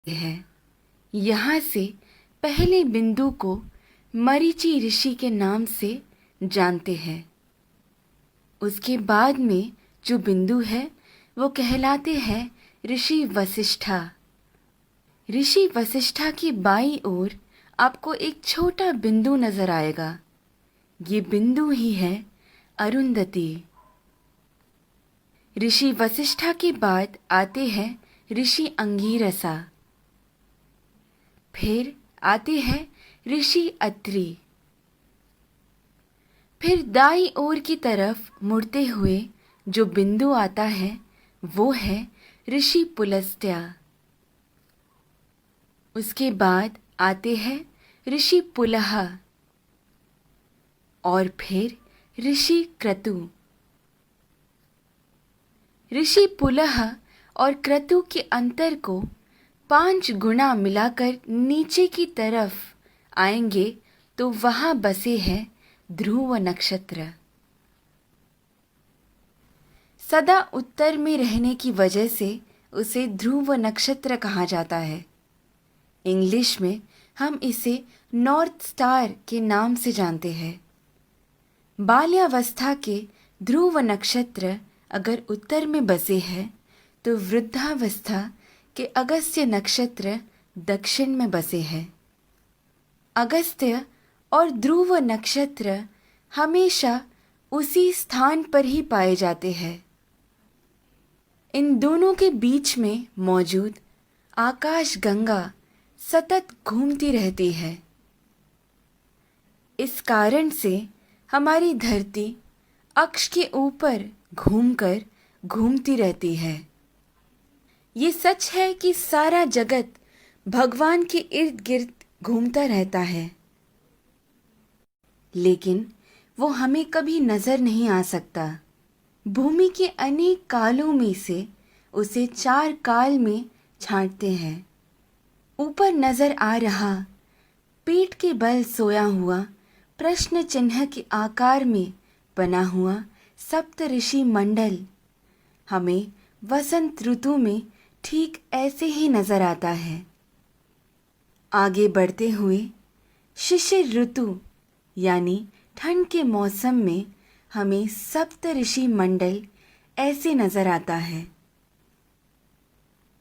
है। यहाँ से पहले बिंदु को मरीचि ऋषि के नाम से जानते हैं। उसके बाद में जो बिंदु है वो कहलाते हैं ऋषि वशिष्ठा। ऋषि वशिष्ठा की बाईं ओर आपको एक छोटा बिंदु नजर आएगा। ये बिंदु ही है अरुंधति। ऋषि वशिष्ठा के बाद आते हैं ऋषि अंगीरसा। फिर आते हैं ऋषि अत्रि। फिर दाईं ओर की तरफ मुड़ते हुए जो बिंदु आता है वो है ऋषि पुलस्त्य। उसके बाद आते हैं ऋषि पुलह और फिर ऋषि क्रतु। ऋषि पुलह और क्रतु के अंतर को 5 गुना मिलाकर नीचे की तरफ आएंगे तो वहां बसे हैं ध्रुव नक्षत्र। सदा उत्तर में रहने की वजह से उसे ध्रुव नक्षत्र कहा जाता है। इंग्लिश में हम इसे नॉर्थ स्टार के नाम से जानते हैं। बाल्यावस्था के ध्रुव नक्षत्र अगर उत्तर में बसे हैं तो वृद्धावस्था के अगस्त्य नक्षत्र दक्षिण में बसे हैं। अगस्त्य और ध्रुव नक्षत्र हमेशा उसी स्थान पर ही पाए जाते हैं। इन दोनों के बीच में मौजूद आकाश गंगा सतत घूमती रहती है। इस कारण से हमारी धरती अक्ष के ऊपर घूमकर घूमती रहती है। ये सच है कि सारा जगत भगवान के इर्द गिर्द घूमता रहता है, लेकिन वो हमें कभी नजर नहीं आ सकता। भूमि के अनेक कालों में से उसे 4 काल में छांटते हैं। ऊपर नजर आ रहा पीठ के बल सोया हुआ प्रश्न चिन्ह के आकार में बना हुआ सप्त ऋषि मंडल हमें वसंत ऋतु में ठीक ऐसे ही नजर आता है। आगे बढ़ते हुए शिशिर ऋतु यानी ठंड के मौसम में हमें सप्त ऋषि मंडल ऐसे नजर आता है।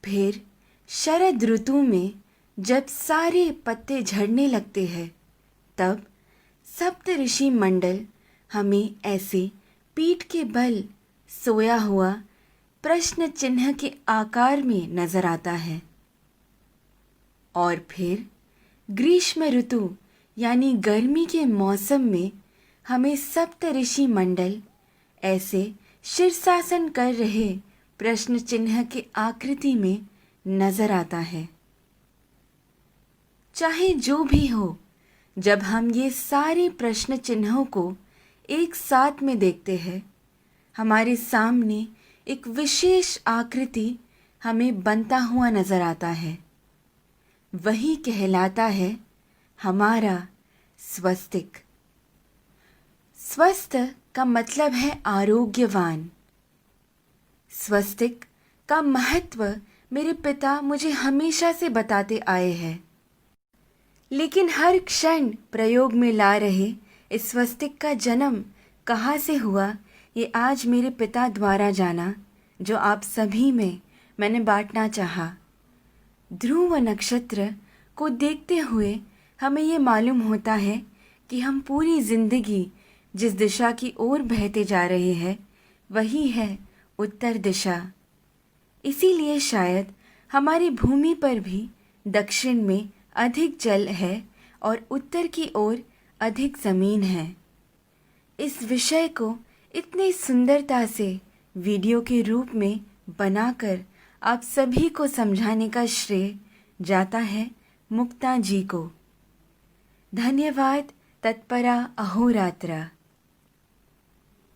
फिर शरद ऋतु में जब सारे पत्ते झड़ने लगते हैं तब सप्त ऋषि मंडल हमें ऐसे पीठ के बल सोया हुआ प्रश्न चिन्ह के आकार में नजर आता है। और फिर ग्रीष्म ऋतु यानी गर्मी के मौसम में हमें सप्त ऋषि मंडल ऐसे शीर्षासन कर रहे प्रश्न चिन्ह के आकृति में नजर आता है। चाहे जो भी हो, जब हम ये सारे प्रश्न चिन्हों को एक साथ में देखते हैं, हमारे सामने एक विशेष आकृति हमें बनता हुआ नजर आता है। वही कहलाता है हमारा स्वस्तिक। स्वस्थ का मतलब है आरोग्यवान। स्वस्तिक का महत्व मेरे पिता मुझे हमेशा से बताते आए हैं, लेकिन हर क्षण प्रयोग में ला रहे इस स्वस्तिक का जन्म कहाँ से हुआ ये आज मेरे पिता द्वारा जाना, जो आप सभी में मैंने बांटना चाहा। ध्रुव नक्षत्र को देखते हुए हमें ये मालूम होता है कि हम पूरी जिंदगी जिस दिशा की ओर बहते जा रहे हैं वही है उत्तर दिशा। इसीलिए शायद हमारी भूमि पर भी दक्षिण में अधिक जल है और उत्तर की ओर अधिक ज़मीन है। इस विषय को इतनी सुंदरता से वीडियो के रूप में बनाकर आप सभी को समझाने का श्रेय जाता है मुक्ता जी को। धन्यवाद। तत्परा अहोरात्रा।